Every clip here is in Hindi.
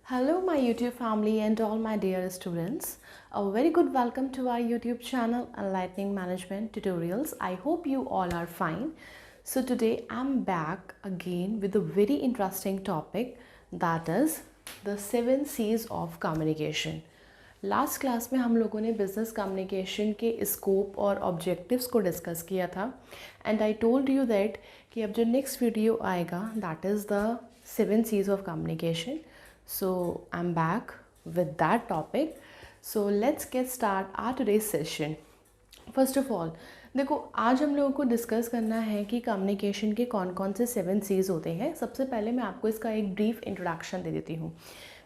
Hello, my YouTube family and all my dear students. A very good welcome to our YouTube channel, Enlightening Management Tutorials. I hope you all are fine. So today I'm back again with a very interesting topic, that is the 7 C's of communication. Last class में हम लोगों ने बिजनेस कम्युनिकेशन के स्कोप और ऑब्जेक्टिव्स को डिस्कस किया था and I told you that कि अब जो नेक्स्ट वीडियो आएगा that is the 7 C's of communication. So I'm back with that topic. So let's get start our today's session. First of all, देखो आज हम लोगों को डिस्कस करना है कि कम्युनिकेशन के कौन कौन से 7 C's होते हैं. सबसे पहले मैं आपको इसका एक ब्रीफ इंट्रोडक्शन दे देती हूँ.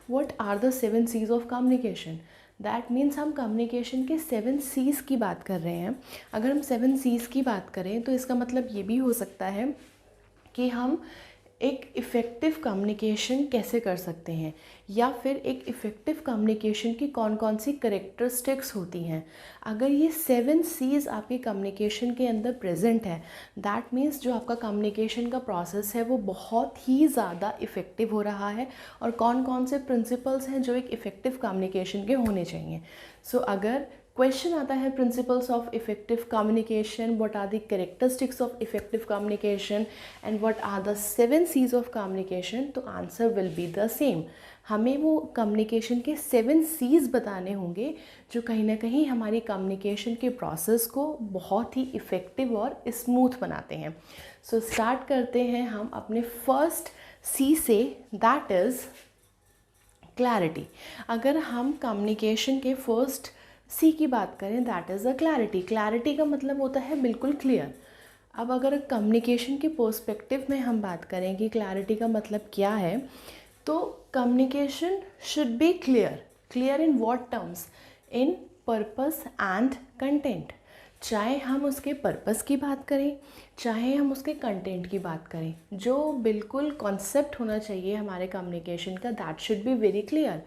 What are the 7 C's of communication? That means हम कम्युनिकेशन के 7 C's की बात कर रहे हैं. अगर हम 7 C's की बात करें तो इसका मतलब ये भी हो सकता है कि हम एक इफ़ेक्टिव कम्युनिकेशन कैसे कर सकते हैं या फिर एक इफ़ेक्टिव कम्युनिकेशन की कौन कौन सी करेक्टरिस्टिक्स होती हैं. अगर ये 7 C's आपके कम्युनिकेशन के अंदर प्रेजेंट है दैट मीन्स जो आपका कम्युनिकेशन का प्रोसेस है वो बहुत ही ज़्यादा इफ़ेक्टिव हो रहा है. और कौन कौन से प्रिंसिपल्स हैं जो एक इफ़ेक्टिव कम्युनिकेशन के होने चाहिए. सो अगर क्वेश्चन आता है principles of effective communication, what are the characteristics of effective communication and what are the 7 C's of communication, तो answer will be the same. हमें वो कम्युनिकेशन के 7 C's बताने होंगे जो कहीं ना कहीं हमारी कम्युनिकेशन के प्रोसेस को बहुत ही इफ़ेक्टिव और स्मूथ बनाते हैं. सो स्टार्ट करते हैं हम अपने फर्स्ट C से, दैट इज़ क्लैरिटी. अगर हम कम्युनिकेशन के फर्स्ट C की बात करें that is the clarity. Clarity का मतलब होता है बिल्कुल क्लियर. अब अगर कम्युनिकेशन के पर्सपेक्टिव में हम बात करें कि क्लैरिटी का मतलब क्या है, तो communication should be clear. Clear in what terms? In purpose and content. चाहे हम उसके पर्पस की बात करें चाहे हम उसके कंटेंट की बात करें, जो बिल्कुल कॉन्सेप्ट होना चाहिए हमारे कम्युनिकेशन का that should be very clear.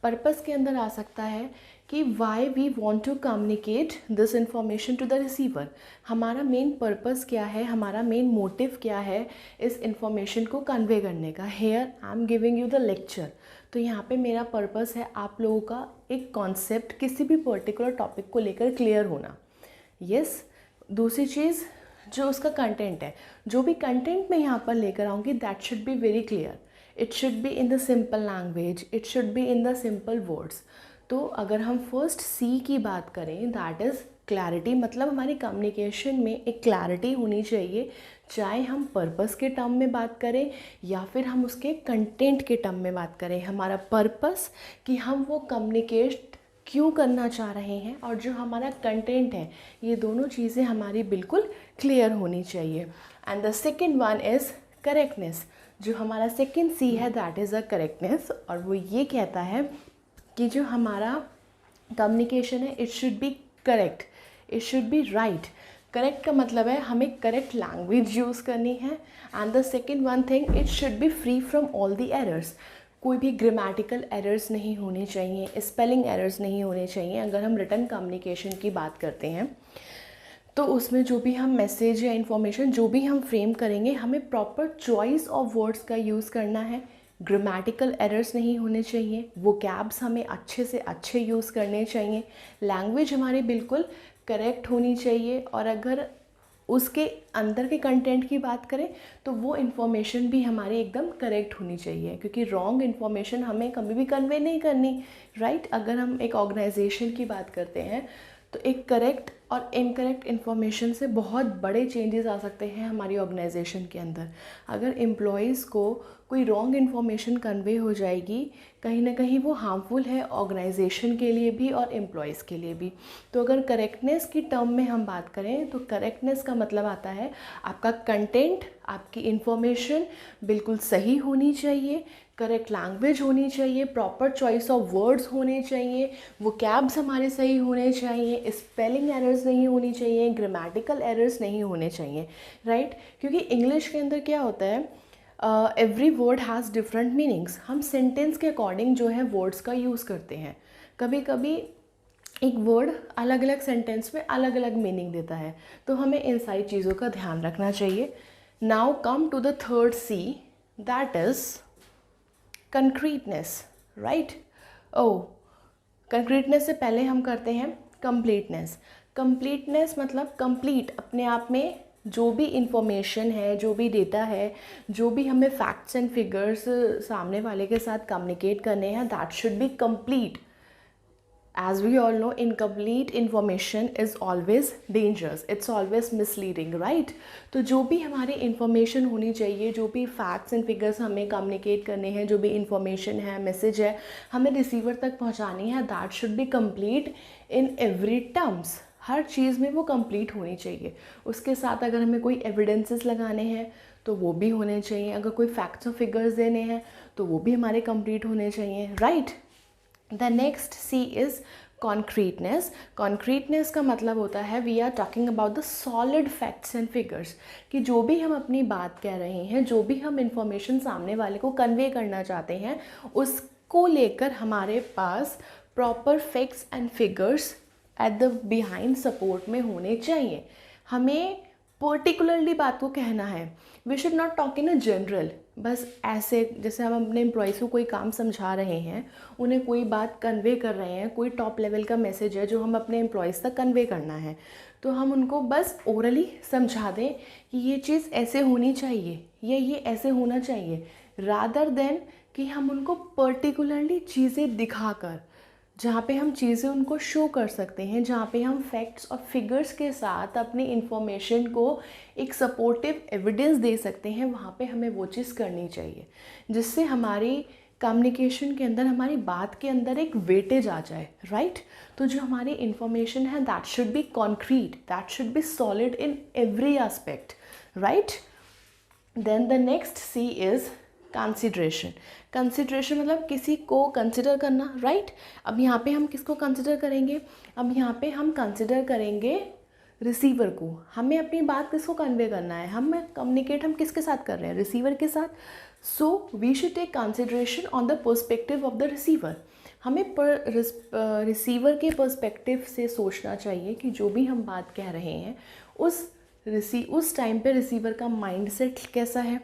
Purpose के अंदर आ सकता है कि why we want to communicate this information to the receiver. हमारा मेन पर्पस क्या है, हमारा मेन मोटिव क्या है इस इंफॉर्मेशन को कन्वे करने का. Here I am giving you the lecture. तो यहाँ पे मेरा पर्पस है आप लोगों का एक कॉन्सेप्ट किसी भी पर्टिकुलर टॉपिक को लेकर क्लियर होना. यस. दूसरी चीज़ जो उसका कंटेंट है, जो भी कंटेंट मैं यहाँ पर लेकर आऊँगी that should be very clear. It should be in the simple language, it should be in the simple words. तो अगर हम फर्स्ट C की बात करें दैट इज़ क्लैरिटी, मतलब हमारी कम्युनिकेशन में एक क्लैरिटी होनी चाहिए. चाहे हम पर्पस के टर्म में बात करें या फिर हम उसके कंटेंट के टर्म में बात करें. हमारा पर्पस कि हम वो कम्युनिकेट क्यों करना चाह रहे हैं और जो हमारा कंटेंट है, ये दोनों चीज़ें हमारी बिल्कुल क्लियर होनी चाहिए. And the second one is correctness. जो हमारा सेकेंड C है दैट इज़ अ करेक्टनेस, और वो ये कहता है कि जो हमारा कम्युनिकेशन है it should be correct, it should B right. Correct का मतलब है हमें करेक्ट लैंग्वेज यूज़ करनी है. And the second one thing, it should B free from all the errors. कोई भी ग्रामेटिकल एरर्स नहीं होने चाहिए, स्पेलिंग एरर्स नहीं होने चाहिए. अगर हम रिटन कम्युनिकेशन की बात करते हैं तो उसमें जो भी हम मैसेज या इन्फॉर्मेशन जो भी हम फ्रेम करेंगे, हमें प्रॉपर चॉइस ऑफ वर्ड्स का यूज़ करना है. ग्रामेटिकल एरर्स नहीं होने चाहिए, वोकैब्स हमें अच्छे से अच्छे यूज़ करने चाहिए, लैंग्वेज हमारी बिल्कुल करेक्ट होनी चाहिए. और अगर उसके अंदर के कंटेंट की बात करें तो वो इन्फॉर्मेशन भी हमारी एकदम करेक्ट होनी चाहिए, क्योंकि रॉन्ग इन्फॉर्मेशन हमें कभी भी कन्वे नहीं करनी. राइट. अगर हम एक ऑर्गेनाइजेशन की बात करते हैं तो एक करेक्ट और इनकरेक्ट इन्फॉर्मेशन से बहुत बड़े चेंजेस आ सकते हैं हमारी ऑर्गेनाइजेशन के अंदर. अगर एम्प्लॉयज़ को कोई रॉन्ग इन्फॉर्मेशन कन्वे हो जाएगी, कहीं ना कहीं वो हार्मफुल है ऑर्गेनाइजेशन के लिए भी और एम्प्लॉयज़ के लिए भी. तो अगर करेक्टनेस की टर्म में हम बात करें तो करेक्टनेस का मतलब आता है आपका कंटेंट, आपकी इन्फॉर्मेशन बिल्कुल सही होनी चाहिए, करेक्ट लैंग्वेज होनी चाहिए, प्रॉपर चॉइस ऑफ वर्ड्स होने चाहिए, वोकैब्स हमारे सही होने चाहिए, स्पेलिंग एरर्स नहीं होनी चाहिए, ग्रामेटिकल एरर्स नहीं होने चाहिए. राइट. क्योंकि इंग्लिश के अंदर क्या होता है, every word has different meanings. हम सेंटेंस के अकॉर्डिंग जो है वर्ड्स का यूज़ करते हैं. कभी कभी एक वर्ड अलग अलग सेंटेंस में अलग अलग मीनिंग देता है, तो हमें इन सारी चीज़ों का ध्यान रखना चाहिए. Now come to the third C, that is concreteness. Right. Oh, concreteness से पहले हम करते हैं कंप्लीटनेस। कंप्लीटनेस मतलब कंप्लीट, अपने आप में जो भी इंफॉर्मेशन है, जो भी डेटा है, जो भी हमें फैक्ट्स एंड फिगर्स सामने वाले के साथ कम्युनिकेट करने हैं, that should B complete. As we all know, incomplete information is always dangerous, it's always misleading, right? तो जो भी हमारी information होनी चाहिए, जो भी facts and figures हमें communicate करने हैं, जो भी information है, message है, हमें receiver तक पहुंचानी है, that should be complete in every terms। हर चीज़ में वो complete होनी चाहिए। उसके साथ अगर हमें कोई evidences लगाने हैं तो वो भी होने चाहिए, अगर कोई facts और figures देने हैं तो वो भी हमारे complete होने चाहिए, right? The next C is concreteness। concreteness का मतलब होता है we are talking about the solid facts and figures, कि जो भी हम अपनी बात कह रहे हैं, जो भी हम इंफॉर्मेशन सामने वाले को कन्वे करना चाहते हैं, उसको लेकर हमारे पास proper facts and figures at the behind support में होने चाहिए। हमें पर्टिकुलरली बात को कहना है, we should not talk in a general. बस ऐसे जैसे हम अपने एम्प्लॉयज़ को कोई काम समझा रहे हैं, उन्हें कोई बात कन्वे कर रहे हैं, कोई टॉप लेवल का मैसेज है जो हम अपने एम्प्लॉयज़ तक कन्वे करना है, तो हम उनको बस ओरली समझा दें कि ये चीज़ ऐसे होनी चाहिए या ये ऐसे होना चाहिए, रादर देन कि हम उनको पर्टिकुलरली चीज़ें दिखाकर, जहाँ पे हम चीज़ें उनको शो कर सकते हैं, जहाँ पे हम फैक्ट्स और फिगर्स के साथ अपनी इंफॉर्मेशन को एक सपोर्टिव एविडेंस दे सकते हैं, वहाँ पे हमें वो चीज़ करनी चाहिए, जिससे हमारी कम्युनिकेशन के अंदर, हमारी बात के अंदर एक वेटेज आ जाए, राइट? तो जो हमारी इंफॉर्मेशन है that should be concrete, that should be solid in every aspect, right? Then the next C is consideration. Consideration मतलब किसी को कंसिडर करना, राइट? अब यहाँ पे हम किसको कंसिडर करेंगे? अब यहाँ पे हम कंसिडर करेंगे रिसीवर को। हमें अपनी बात किसको कन्वे करना है, हम कम्युनिकेट हम किसके साथ कर रहे हैं? रिसीवर के साथ। So we should take consideration on the perspective of the receiver. हमें रिसीवर के पर्सपेक्टिव से सोचना चाहिए कि जो भी हम बात कह रहे हैं उस टाइम पे रिसीवर का माइंडसेट कैसा है,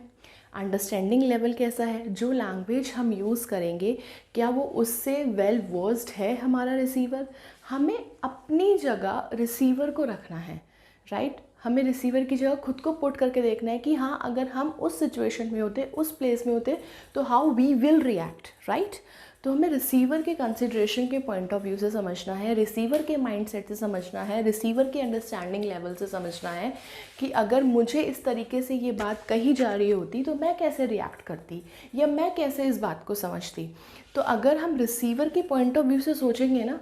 अंडरस्टैंडिंग लेवल कैसा है, जो लैंग्वेज हम यूज़ करेंगे क्या वो उससे वेल वर्स्ड है हमारा रिसीवर। हमें अपनी जगह रिसीवर को रखना है, राइट? हमें रिसीवर की जगह खुद को पुट करके देखना है कि हाँ, अगर हम उस सिचुएशन में होते, उस प्लेस में होते, तो how we will react, right? तो हमें रिसीवर के कंसिडरेशन के पॉइंट ऑफ व्यू से समझना है, रिसीवर के माइंडसेट से समझना है, रिसीवर के अंडरस्टैंडिंग लेवल से समझना है कि अगर मुझे इस तरीके से ये बात कही जा रही होती तो मैं कैसे रिएक्ट करती या मैं कैसे इस बात को समझती। तो अगर हम रिसीवर के पॉइंट ऑफ व्यू से सोचेंगे ना,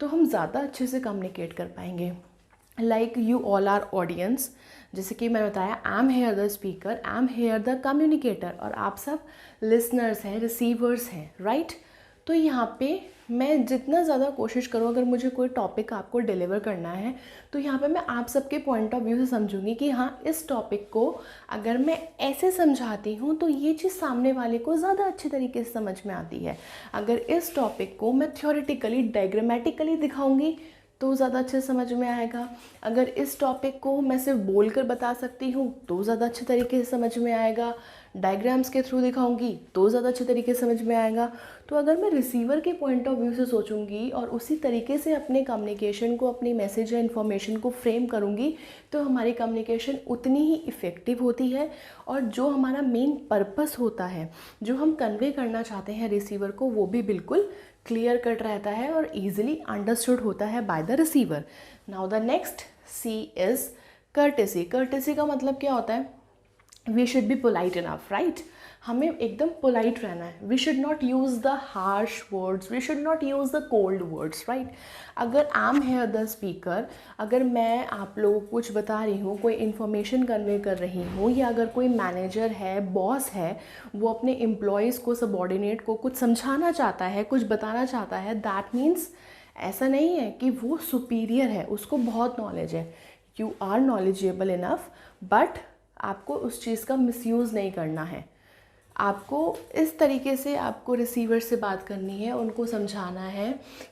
तो हम ज़्यादा अच्छे से कम्युनिकेट कर पाएंगे। Like you all are audience, जैसे कि मैं बताया, I am here the speaker, I am here the communicator, और आप सब लिसनर्स हैं, रिसीवर्स हैं, राइट? तो यहाँ पे मैं जितना ज़्यादा कोशिश करूँ, अगर मुझे कोई टॉपिक आपको डिलीवर करना है, तो यहाँ पे मैं आप सबके पॉइंट ऑफ व्यू से समझूंगी कि हाँ, इस टॉपिक को अगर मैं ऐसे समझाती हूँ तो ये चीज़ सामने वाले को ज़्यादा अच्छे तरीके से समझ में आती है। अगर इस टॉपिक को मैं थ्योरेटिकली, डायग्रामेटिकली दिखाऊँगी तो ज़्यादा अच्छे समझ में आएगा। अगर इस टॉपिक को मैं सिर्फ बोल कर बता सकती हूँ तो ज़्यादा अच्छे तरीके से समझ में आएगा। डायग्राम्स के थ्रू दिखाऊंगी तो ज़्यादा अच्छे तरीके से समझ में आएगा। तो अगर मैं रिसीवर के पॉइंट ऑफ व्यू से सोचूंगी और उसी तरीके से अपने कम्युनिकेशन को, अपनी मैसेज या इन्फॉर्मेशन को फ्रेम करूंगी, तो हमारी कम्युनिकेशन उतनी ही इफ़ेक्टिव होती है, और जो हमारा मेन पर्पस होता है, जो हम कन्वे करना चाहते हैं रिसीवर को, वो भी बिल्कुल क्लियर कट रहता है और ईजिली अंडरस्टूड होता है by the receiver. Now the next C is courtesy. Courtesy का मतलब क्या होता है? We should be polite enough, right? हमें एकदम पोलाइट रहना है। We should not use the harsh words, we should not use the cold words, right? अगर I am here the speaker, अगर मैं आप लोगों को कुछ बता रही हूँ, कोई इन्फॉर्मेशन कन्वे कर रही हूँ, या अगर कोई मैनेजर है, बॉस है, वो अपने एम्प्लॉयज़ को, सबॉर्डिनेट को कुछ समझाना चाहता है, कुछ बताना चाहता है, दैट मीन्स ऐसा नहीं है कि वो सुपीरियर है, उसको बहुत नॉलेज है। You are knowledgeable enough, but आपको उस चीज़ का मिसयूज़ नहीं करना है। आपको इस तरीके से आपको रिसीवर से बात करनी है, उनको समझाना है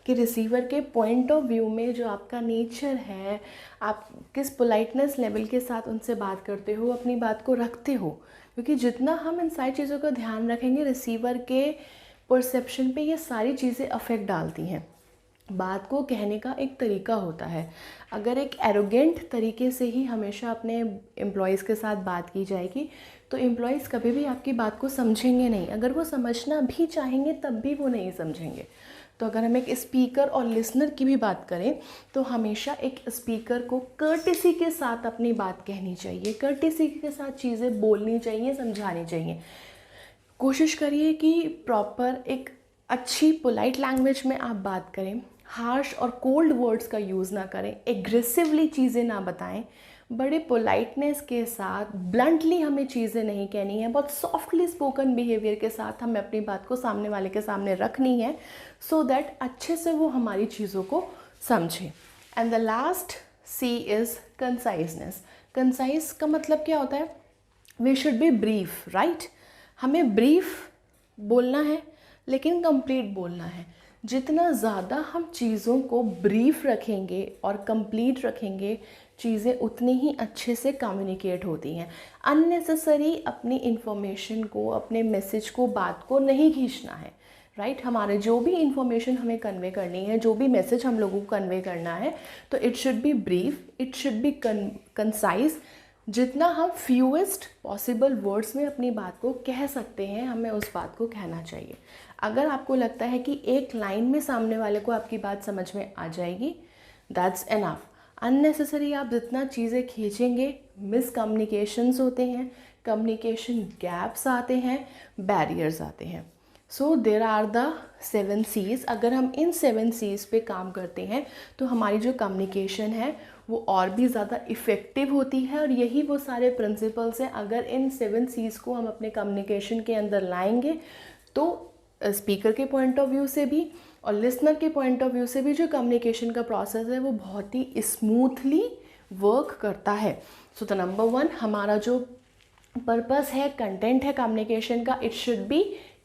कि रिसीवर के पॉइंट ऑफ व्यू में जो आपका नेचर है, आप किस पोलाइटनेस लेवल के साथ उनसे बात करते हो, अपनी बात को रखते हो। क्योंकि जितना हम इन सारी चीज़ों का ध्यान रखेंगे, रिसीवर के परसेप्शन पे ये सारी चीज़ें अफेक्ट डालती हैं। बात को कहने का एक तरीका होता है। अगर एक एरोगेंट तरीके से ही हमेशा अपने एम्प्लॉयज़ के साथ बात की जाएगी तो एम्प्लॉयज़ कभी भी आपकी बात को समझेंगे नहीं। अगर वो समझना भी चाहेंगे तब भी वो नहीं समझेंगे। तो अगर हम एक स्पीकर और लिसनर की भी बात करें तो हमेशा एक स्पीकर को कर्टेसी के साथ अपनी बात कहनी चाहिए, कर्टेसी के साथ चीज़ें बोलनी चाहिए, समझानी चाहिए। कोशिश करिए कि प्रॉपर एक अच्छी पोलाइट लैंग्वेज में आप बात करें, हार्श और कोल्ड वर्ड्स का यूज़ ना करें, एग्रेसिवली चीज़ें ना बताएं, बड़े पोलाइटनेस के साथ ब्लंटली हमें चीज़ें नहीं कहनी है, बहुत सॉफ्टली स्पोकन बिहेवियर के साथ हमें अपनी बात को सामने वाले के सामने रखनी है सो दैट अच्छे से वो हमारी चीज़ों को समझे। And the last C is conciseness. Concise का मतलब क्या होता है? We should be brief, right? हमें ब्रीफ बोलना है लेकिन कंप्लीट बोलना है। जितना ज़्यादा हम चीज़ों को ब्रीफ रखेंगे और कंप्लीट रखेंगे, चीज़ें उतनी ही अच्छे से कम्युनिकेट होती हैं। अननेसेसरी अपनी इन्फॉर्मेशन को, अपने मैसेज को, बात को नहीं खींचना है, राइट? हमारे जो भी इन्फॉर्मेशन हमें कन्वे करनी है, जो भी मैसेज हम लोगों को कन्वे करना है, तो it should be brief, it should B concise. जितना हम फ्यूएस्ट पॉसिबल वर्ड्स में अपनी बात को कह सकते हैं, हमें उस बात को कहना चाहिए। अगर आपको लगता है कि एक लाइन में सामने वाले को आपकी बात समझ में आ जाएगी, दैट्स एनफ। अननेसेसरी आप जितना चीज़ें खींचेंगे, मिसकम्युनिकेशंस होते हैं, कम्युनिकेशन गैप्स आते हैं, बैरियर्स आते हैं। सो देर आर द 7 C's। अगर हम इन 7 C's पे काम करते हैं तो हमारी जो कम्युनिकेशन है वो और भी ज़्यादा इफ़ेक्टिव होती है। और यही वो सारे प्रिंसिपल्स हैं। अगर इन 7 C's को हम अपने कम्युनिकेशन के अंदर लाएंगे तो स्पीकर के पॉइंट ऑफ व्यू से भी और लिसनर के पॉइंट ऑफ व्यू से भी जो कम्युनिकेशन का प्रोसेस है वो बहुत ही स्मूथली वर्क करता है। सो द नंबर 1, हमारा जो पर्पस है, कंटेंट है कम्युनिकेशन का, it should be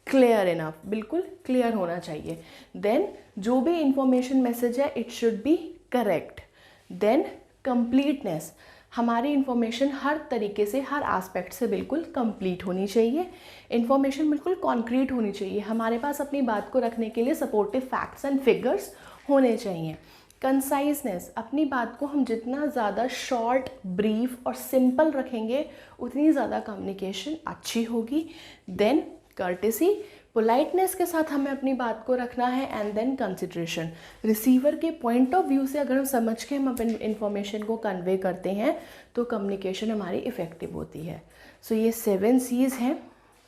clear enough, बिल्कुल क्लियर होना चाहिए। देन जो भी इंफॉर्मेशन मैसेज है it should be correct. Then completeness, हमारी इन्फॉर्मेशन हर तरीके से, हर एस्पेक्ट से बिल्कुल कंप्लीट होनी चाहिए। इन्फॉर्मेशन बिल्कुल कॉन्क्रीट होनी चाहिए। हमारे पास अपनी बात को रखने के लिए सपोर्टिव फैक्ट्स एंड फिगर्स होने चाहिए। कंसाइजनेस, अपनी बात को हम जितना ज़्यादा शॉर्ट, ब्रीफ और सिंपल रखेंगे उतनी ज़्यादा कम्युनिकेशन अच्छी होगी। देन कर्टेसी, पोलाइटनेस के साथ हमें अपनी बात को रखना है। एंड देन कंसिडरेशन, रिसीवर के पॉइंट ऑफ व्यू से अगर हम समझ के हम अपनी इन्फॉर्मेशन को कन्वे करते हैं तो कम्युनिकेशन हमारी इफ़ेक्टिव होती है। सो ये 7 C's हैं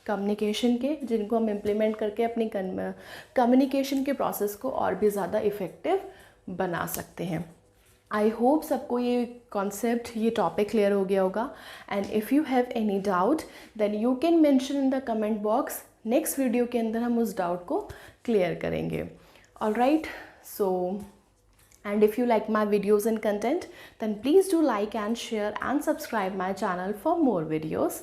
कम्युनिकेशन के, जिनको हम इम्प्लीमेंट करके अपनी कम्युनिकेशन के प्रोसेस को और भी ज़्यादा इफ़ेक्टिव बना सकते हैं। आई होप सबको ये कॉन्सेप्ट, ये टॉपिक क्लियर हो गया होगा। And if you have any doubt then you can mention in the comment box. Next video के अंदर हम उस डाउट को क्लियर करेंगे। All right, so and if you like my videos and content then please do like and share and subscribe my channel for more videos.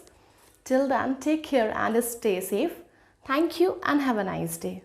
Till then, take care and stay safe. Thank you and have a nice day.